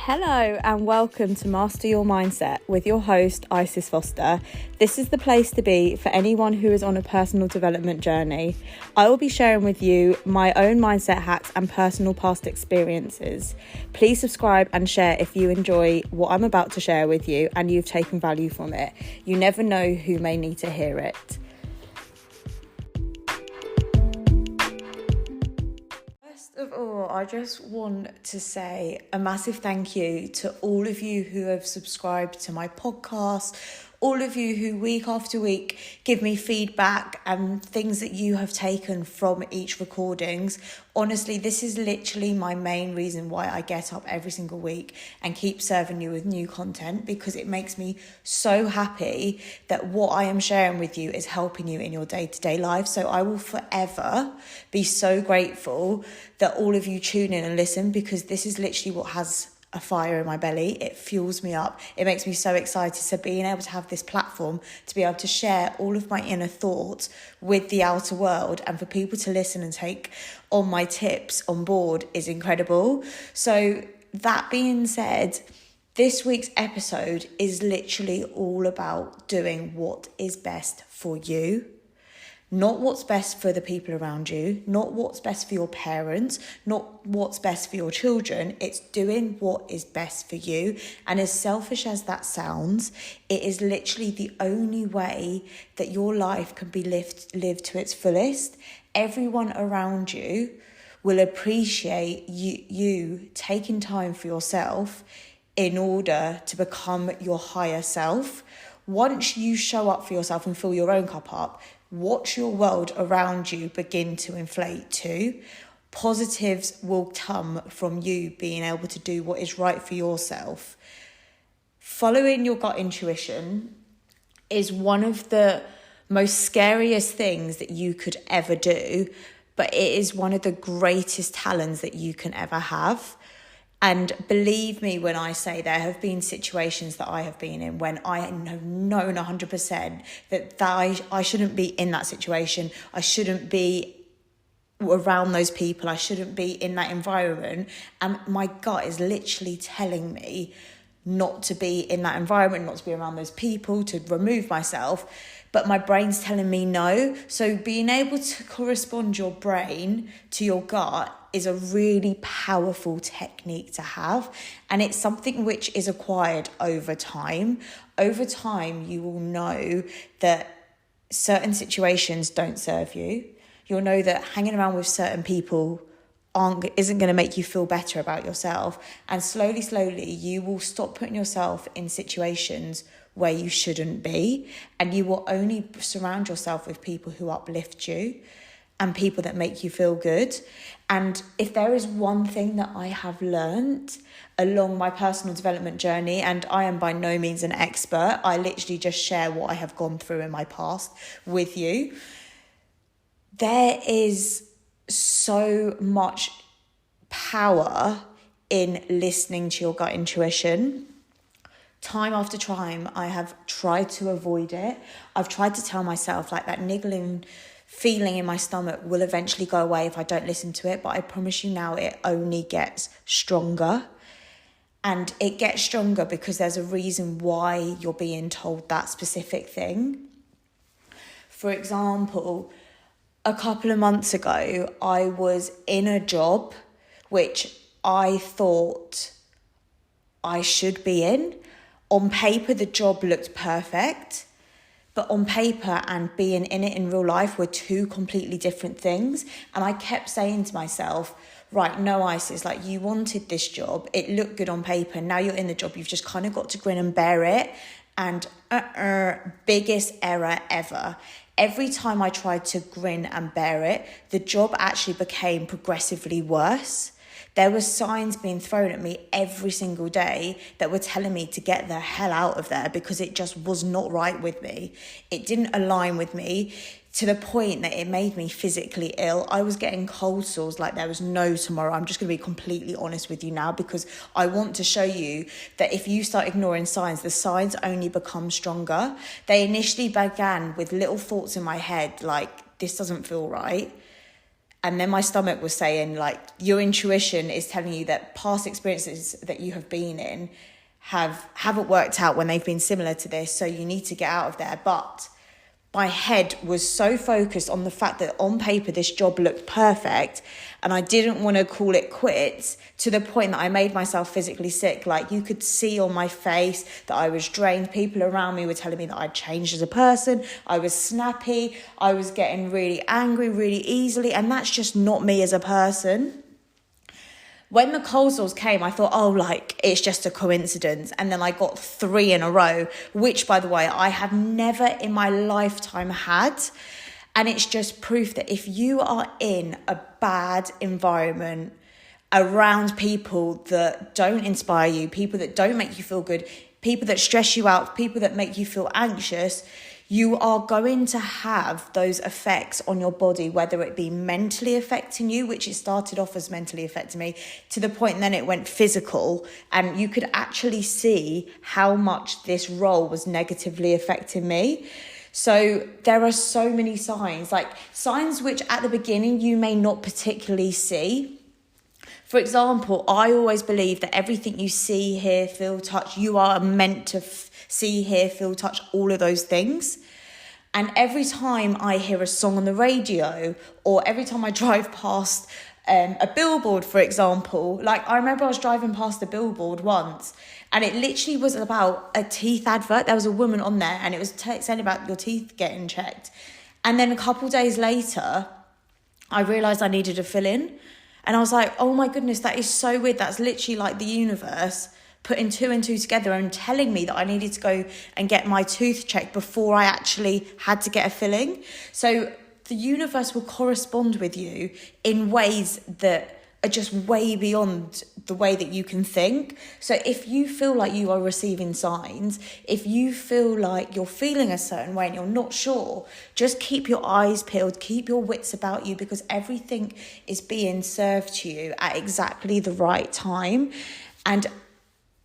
Hello and welcome to Master Your Mindset with your host, Isis Foster. This is the place to be for anyone who is on a personal development journey. I will be sharing with you my own mindset hacks and personal past experiences. Please subscribe and share if you enjoy what I'm about to share with you and you've taken value from it. You never know who may need to hear it. First of all, I just want to say a massive thank you to all of you who have subscribed to my podcast, all of you who week after week give me feedback and things that you have taken from each recordings. Honestly, this is literally my main reason why I get up every single week and keep serving you with new content, because it makes me so happy that what I am sharing with you is helping you in your day-to-day life. So I will forever be so grateful that all of you tune in and listen, because this is literally what has a fire in my belly. It fuels me up. It makes me so excited. So being able to have this platform to be able to share all of my inner thoughts with the outer world and for people to listen and take on my tips on board is incredible. So that being said, this week's episode is literally all about doing what is best for you. Not what's best for the people around you, not what's best for your parents, not what's best for your children. It's doing what is best for you. And as selfish as that sounds, it is literally the only way that your life can be lived to its fullest. Everyone around you will appreciate you taking time for yourself in order to become your higher self. Once you show up for yourself and fill your own cup up, watch your world around you begin to inflate too. Positives will come from you being able to do what is right for yourself. Following your gut intuition is one of the most scariest things that you could ever do, but it is one of the greatest talents that you can ever have. And believe me when I say there have been situations that I have been in when I have known 100% that I shouldn't be in that situation. I shouldn't be around those people. I shouldn't be in that environment. And my gut is literally telling me not to be in that environment, not to be around those people, to remove myself. But my brain's telling me no. So being able to correspond your brain to your gut is a really powerful technique to have. And it's something which is acquired over time. Over time, you will know that certain situations don't serve you. You'll know that hanging around with certain people isn't going to make you feel better about yourself. And slowly, you will stop putting yourself in situations where you shouldn't be. And you will only surround yourself with people who uplift you and people that make you feel good. And if there is one thing that I have learned along my personal development journey, and I am by no means an expert, I literally just share what I have gone through in my past with you. There is so much power in listening to your gut intuition. Time after time, I have tried to avoid it. I've tried to tell myself like that niggling feeling in my stomach will eventually go away if I don't listen to it. But I promise you now, it only gets stronger. And it gets stronger because there's a reason why you're being told that specific thing. For example, a couple of months ago, I was in a job which I thought I should be in. On paper, the job looked perfect, but on paper and being in it in real life were two completely different things. And I kept saying to myself, right, no, Isis, like you wanted this job. It looked good on paper. Now you're in the job. You've just kind of got to grin and bear it. And biggest error ever. Every time I tried to grin and bear it, the job actually became progressively worse. There were signs being thrown at me every single day that were telling me to get the hell out of there because it just was not right with me. It didn't align with me to the point that it made me physically ill. I was getting cold sores like there was no tomorrow. I'm just going to be completely honest with you now, because I want to show you that if you start ignoring signs, the signs only become stronger. They initially began with little thoughts in my head like, this doesn't feel right. And then my stomach was saying, like, your intuition is telling you that past experiences that you have been in haven't worked out when they've been similar to this, so you need to get out of there. But my head was so focused on the fact that on paper this job looked perfect, and I didn't want to call it quits, to the point that I made myself physically sick. Like, you could see on my face that I was drained. People around me were telling me that I'd changed as a person. I was snappy. I was getting really angry really easily, and that's just not me as a person. When the cold sores came, I thought, oh, like, it's just a coincidence. And then I got 3 in a row, which, by the way, I have never in my lifetime had. And it's just proof that if you are in a bad environment, around people that don't inspire you, people that don't make you feel good, people that stress you out, people that make you feel anxious, you are going to have those effects on your body, whether it be mentally affecting you, which it started off as mentally affecting me, to the point then it went physical, and you could actually see how much this role was negatively affecting me. So there are so many signs, like signs which at the beginning you may not particularly see. For example, I always believe that everything you see, hear, feel, touch, you are meant to see, hear, feel, touch, all of those things. And every time I hear a song on the radio, or every time I drive past a billboard, for example, like I remember I was driving past a billboard once, and it literally was about a teeth advert. There was a woman on there, and it was saying about your teeth getting checked. And then a couple days later, I realised I needed a fill-in. And I was like, oh my goodness, that is so weird. That's literally like the universe putting 2 and 2 together and telling me that I needed to go and get my tooth checked before I actually had to get a filling. So the universe will correspond with you in ways that are just way beyond the way that you can think. So if you feel like you are receiving signs, if you feel like you're feeling a certain way and you're not sure, just keep your eyes peeled, keep your wits about you, because everything is being served to you at exactly the right time. And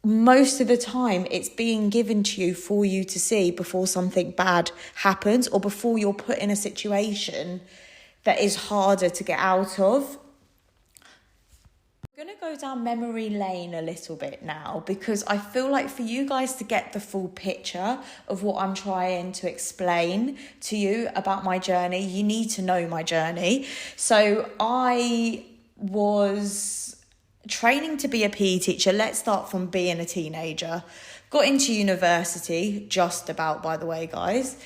most of the time it's being given to you for you to see before something bad happens, or before you're put in a situation that is harder to get out of. I'm going to go down memory lane a little bit now, because I feel like for you guys to get the full picture of what I'm trying to explain to you about my journey, you need to know my journey. So I was training to be a PE teacher. Let's start from being a teenager. Got into university, just about, by the way, guys.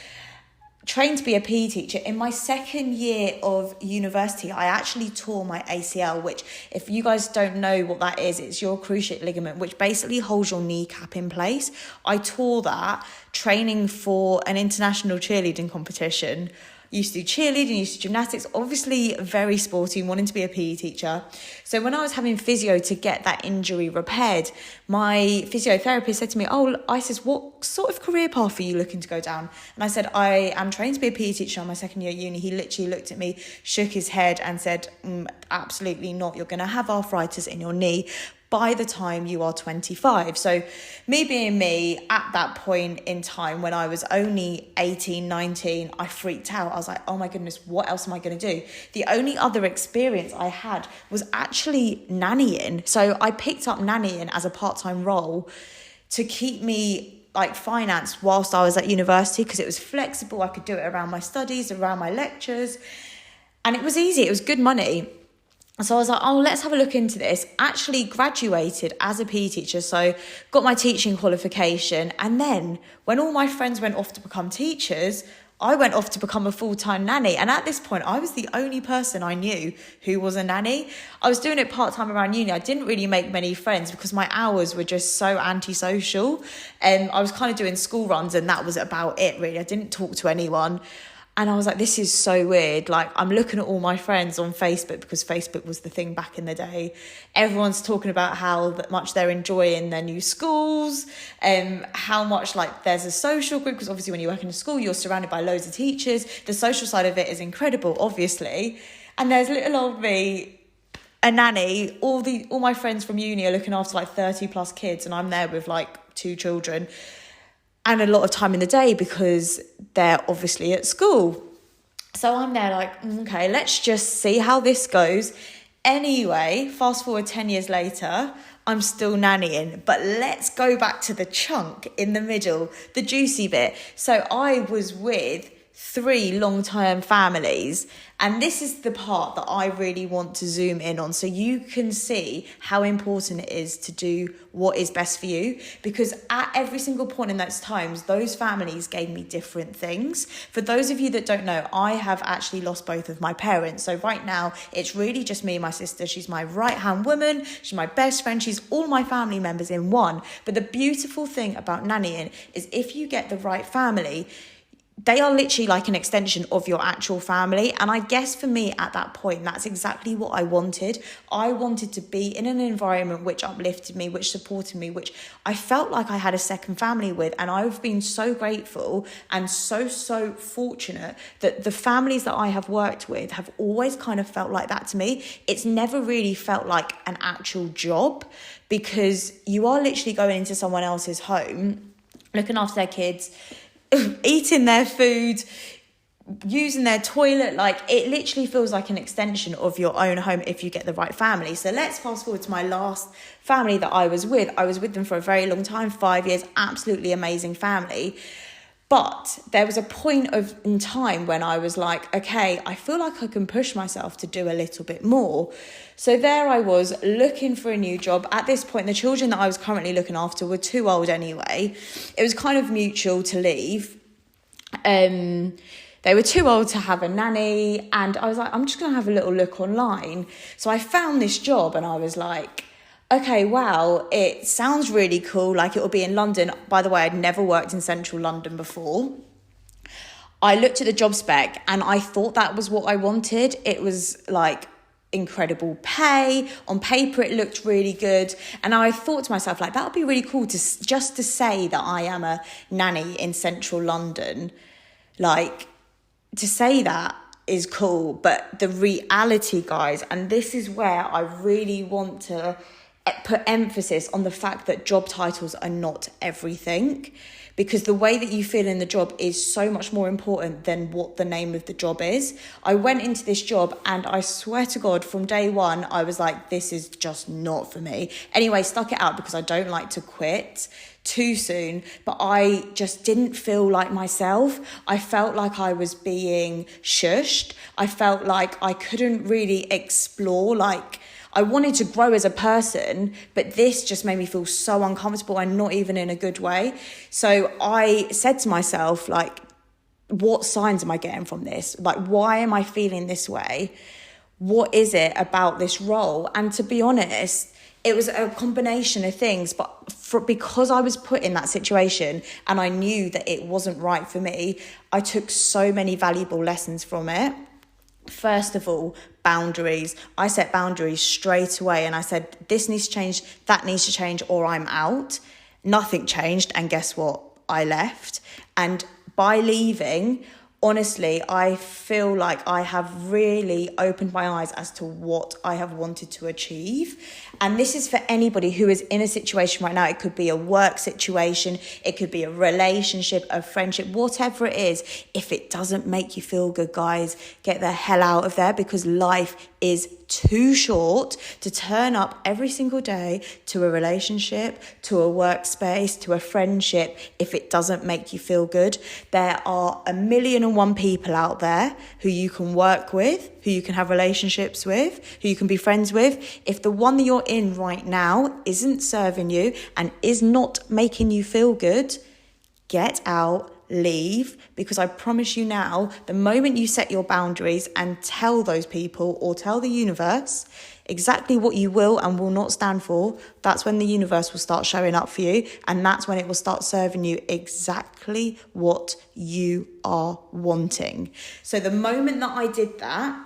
Trained to be a PE teacher. In my second year of university, I actually tore my ACL, which, if you guys don't know what that is, it's your cruciate ligament, which basically holds your kneecap in place. I tore that training for an international cheerleading competition. Used to do cheerleading, used to do gymnastics, obviously very sporty, wanting to be a PE teacher. So when I was having physio to get that injury repaired, my physiotherapist said to me, oh, Isis, what sort of career path are you looking to go down? And I said, I am trained to be a PE teacher on my second year at uni. He literally looked at me, shook his head and said, absolutely not. You're going to have arthritis in your knee by the time you are 25. So me being me, at that point in time when I was only 18, 19, I freaked out. I was like, oh my goodness, what else am I going to do? The only other experience I had was actually nannying. So I picked up nannying as a part-time role to keep me like financed whilst I was at university, because it was flexible. I could do it around my studies, around my lectures, and it was easy. It was good money. So I was like, oh, let's have a look into this. Actually graduated as a PE teacher, so got my teaching qualification. And then when all my friends went off to become teachers, I went off to become a full-time nanny. And at this point, I was the only person I knew who was a nanny. I was doing it part-time around uni. I didn't really make many friends because my hours were just so antisocial. And I was kind of doing school runs, and that was about it, really. I didn't talk to anyone. And I was like, this is so weird. Like, I'm looking at all my friends on Facebook, because Facebook was the thing back in the day. Everyone's talking about how much they're enjoying their new schools, and how much like there's a social group, because obviously when you work in a school, you're surrounded by loads of teachers. The social side of it is incredible, obviously. And there's little old me, a nanny. All my friends from uni are looking after like 30 plus kids, and I'm there with like 2 children. And a lot of time in the day because they're obviously at school. So I'm there like, okay, let's just see how this goes. Anyway, fast forward 10 years later, I'm still nannying, but let's go back to the chunk in the middle, the juicy bit. So I was with 3 long-term families, and this is the part that I really want to zoom in on so you can see how important it is to do what is best for you, because at every single point in those times, those families gave me different things. For those of you that don't know, I have actually lost both of my parents. So right now, it's really just me and my sister. She's my right-hand woman. She's my best friend. She's all my family members in one. But the beautiful thing about nannying is if you get the right family, they are literally like an extension of your actual family. And I guess for me at that point, that's exactly what I wanted. I wanted to be in an environment which uplifted me, which supported me, which I felt like I had a second family with. And I've been so grateful and so fortunate that the families that I have worked with have always kind of felt like that to me. It's never really felt like an actual job, because you are literally going into someone else's home, looking after their kids, eating their food, using their toilet. Like, it literally feels like an extension of your own home if you get the right family. So let's fast forward to my last family that I was with. I was with them for a very long time, 5 years, absolutely amazing family. But there was a point in time when I was like, okay, I feel like I can push myself to do a little bit more. So there I was looking for a new job. At this point, the children that I was currently looking after were too old anyway. It was kind of mutual to leave. They were too old to have a nanny. And I was like, I'm just going to have a little look online. So I found this job and I was like, okay, wow, it sounds really cool. Like, it will be in London. By the way, I'd never worked in central London before. I looked at the job spec and I thought that was what I wanted. It was like incredible pay. On paper, it looked really good. And I thought to myself, like, that would be really cool to just to say that I am a nanny in central London. Like, to say that is cool. But the reality, guys, and this is where I really want to put emphasis on the fact that job titles are not everything, because the way that you feel in the job is so much more important than what the name of the job is. I went into this job and I swear to God, from day one, I was like, this is just not for me. Anyway, stuck it out because I don't like to quit too soon, but I just didn't feel like myself. I felt like I was being shushed. I felt like I couldn't really explore, like, I wanted to grow as a person, but this just made me feel so uncomfortable, and not even in a good way. So I said to myself, like, what signs am I getting from this? Like, why am I feeling this way? What is it about this role? And to be honest, it was a combination of things, but because I was put in that situation and I knew that it wasn't right for me, I took so many valuable lessons from it. First of all, boundaries. I set boundaries straight away and I said, this needs to change, that needs to change, or I'm out. Nothing changed, and guess what? I left. And by leaving, honestly, I feel like I have really opened my eyes as to what I have wanted to achieve. And this is for anybody who is in a situation right now. It could be a work situation, it could be a relationship, a friendship, whatever it is. If it doesn't make you feel good, guys, get the hell out of there, because life is too short to turn up every single day to a relationship, to a workspace, to a friendship if it doesn't make you feel good. There are 1,000,001 people out there who you can work with, who you can have relationships with, who you can be friends with. If the one that you're in right now isn't serving you and is not making you feel good, get out. Leave, because I promise you now, the moment you set your boundaries and tell those people or tell the universe exactly what you will and will not stand for, that's when the universe will start showing up for you, and that's when it will start serving you exactly what you are wanting. So the moment that I did that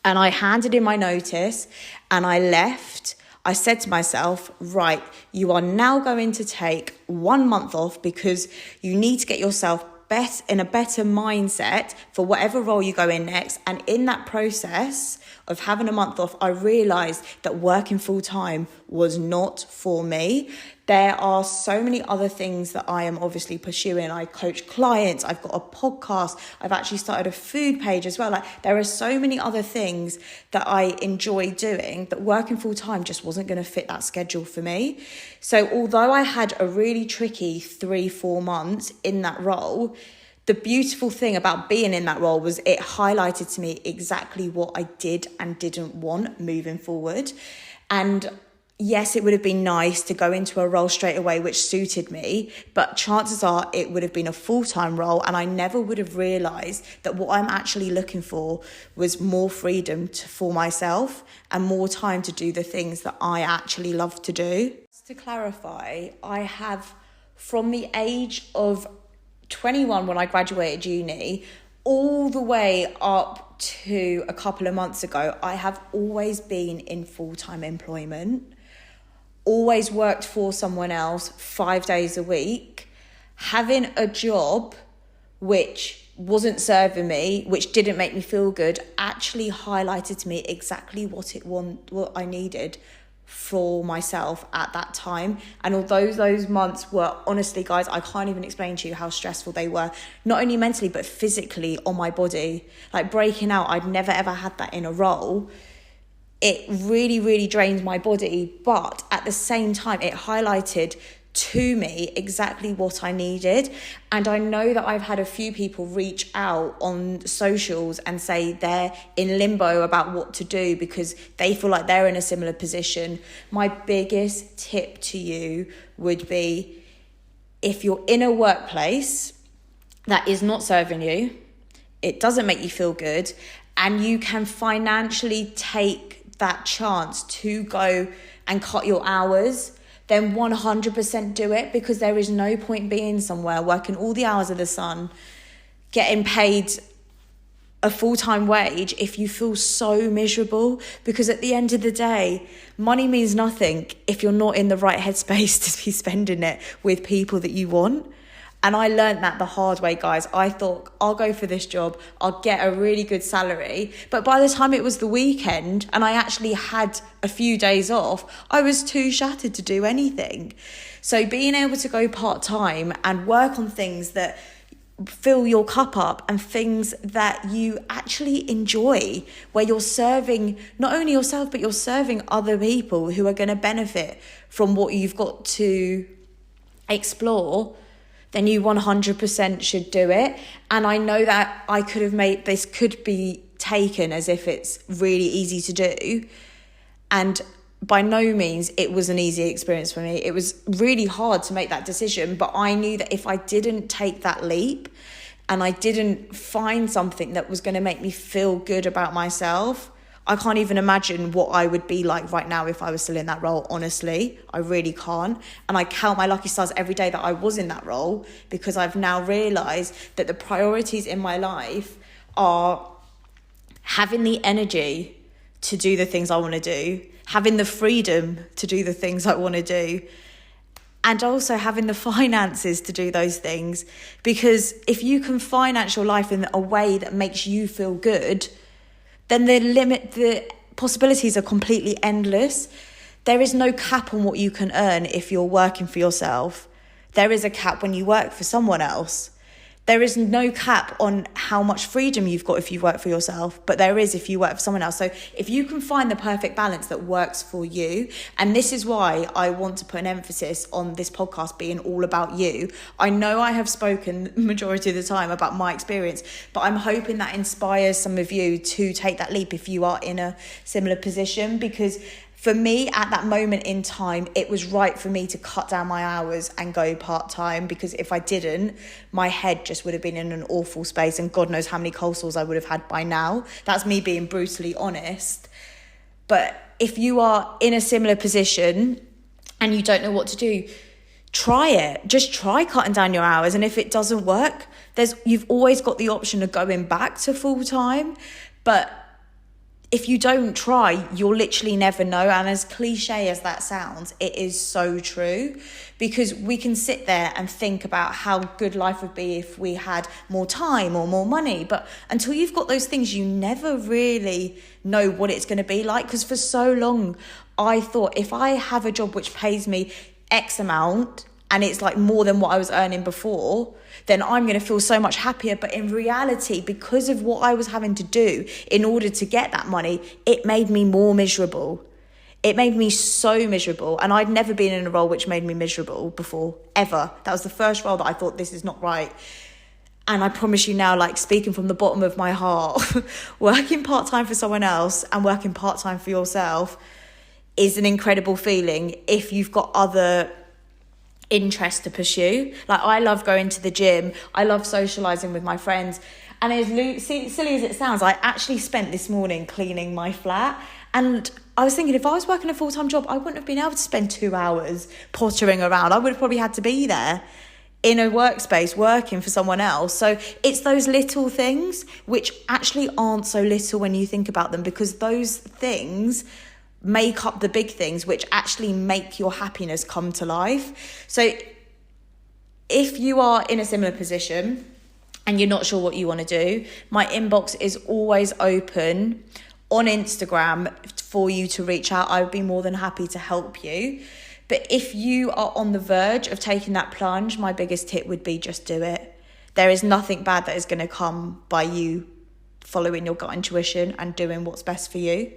and I handed in my notice and I left, I said to myself, right, you are now going to take 1 month off because you need to get yourself in a better mindset for whatever role you go in next. And in that process of having a month off, I realised that working full time was not for me. There are so many other things that I am obviously pursuing. I coach clients, I've got a podcast, I've actually started a food page as well. Like, there are so many other things that I enjoy doing that working full time just wasn't going to fit that schedule for me. So although I had a really tricky 3-4 months in that role, the beautiful thing about being in that role was it highlighted to me exactly what I did and didn't want moving forward. And yes, it would have been nice to go into a role straight away which suited me, but chances are it would have been a full-time role, and I never would have realised that what I'm actually looking for was more freedom for myself and more time to do the things that I actually love to do. Just to clarify, I have, from the age of 21 when I graduated uni, all the way up to a couple of months ago, I have always been in full-time employment, always worked for someone else 5 days a week, having a job which wasn't serving me, which didn't make me feel good, actually highlighted to me exactly what I needed for myself at that time. And although those months were, honestly guys, I can't even explain to you how stressful they were, not only mentally but physically on my body. Like, breaking out, I'd never ever had that in a role. It really, really drained my body, but at the same time it highlighted to me exactly what I needed. And I know that I've had a few people reach out on socials and say they're in limbo about what to do because they feel like they're in a similar position. My biggest tip to you would be, if you're in a workplace that is not serving you, it doesn't make you feel good, and you can financially take that chance to go and cut your hours, then 100% do it, because there is no point being somewhere working all the hours of the sun, getting paid a full-time wage if you feel so miserable. Because at the end of the day, money means nothing if you're not in the right headspace to be spending it with people that you want. And I learned that the hard way, guys. I thought, I'll go for this job, I'll get a really good salary. But by the time it was the weekend and I actually had a few days off, I was too shattered to do anything. So being able to go part-time and work on things that fill your cup up and things that you actually enjoy, where you're serving not only yourself, but you're serving other people who are going to benefit from what you've got to explore, then you 100% should do it. And I know that I could have made this, could be taken as if it's really easy to do. And by no means it was an easy experience for me. It was really hard to make that decision, but I knew that if I didn't take that leap and I didn't find something that was going to make me feel good about myself, I can't even imagine what I would be like right now if I was still in that role, honestly. I really can't. And I count my lucky stars every day that I was in that role, because I've now realised that the priorities in my life are having the energy to do the things I want to do, having the freedom to do the things I want to do, and also having the finances to do those things. Because if you can finance your life in a way that makes you feel good, then the possibilities are completely endless. There is no cap on what you can earn if you're working for yourself. There is a cap when you work for someone else. There is no cap on how much freedom you've got if you work for yourself, but there is if you work for someone else. So if you can find the perfect balance that works for you, and this is why I want to put an emphasis on this podcast being all about you. I know I have spoken the majority of the time about my experience, but I'm hoping that inspires some of you to take that leap if you are in a similar position. Because for me, at that moment in time, it was right for me to cut down my hours and go part-time, because if I didn't, my head just would have been in an awful space, and God knows how many cold sores I would have had by now. That's me being brutally honest. But if you are in a similar position and you don't know what to do, try it. Just try cutting down your hours. And if it doesn't work, you've always got the option of going back to full-time. But if you don't try, you'll literally never know. And as cliche as that sounds, it is so true, because we can sit there and think about how good life would be if we had more time or more money. But until you've got those things, you never really know what it's going to be like. Because for so long, I thought if I have a job which pays me X amount and it's like more than what I was earning before, then I'm going to feel so much happier. But in reality, because of what I was having to do in order to get that money, it made me more miserable. It made me so miserable. And I'd never been in a role which made me miserable before, ever. That was the first role that I thought, this is not right. And I promise you now, like, speaking from the bottom of my heart, working part-time for someone else and working part-time for yourself is an incredible feeling if you've got other interest to pursue. Like, I love going to the gym, I love socializing with my friends, and as silly as it sounds, I actually spent this morning cleaning my flat, and I was thinking, if I was working a full-time job, I wouldn't have been able to spend 2 hours pottering around. I would have probably had to be there in a workspace working for someone else. So it's those little things which actually aren't so little when you think about them, because those things make up the big things which actually make your happiness come to life. So if you are in a similar position and you're not sure what you want to do, my inbox is always open on Instagram for you to reach out. I would be more than happy to help you. But if you are on the verge of taking that plunge, my biggest tip would be just do it. There is nothing bad that is going to come by you following your gut intuition and doing what's best for you.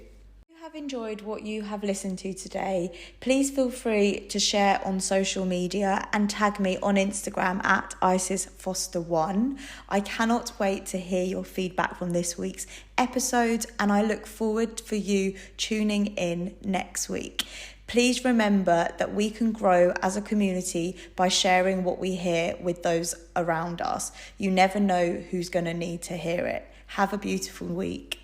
Have enjoyed what you have listened to today, please feel free to share on social media and tag me on Instagram at IsisFoster1. I cannot wait to hear your feedback from this week's episode, and I look forward for you tuning in next week. Please remember that we can grow as a community by sharing what we hear with those around us. You never know who's going to need to hear it. Have a beautiful week.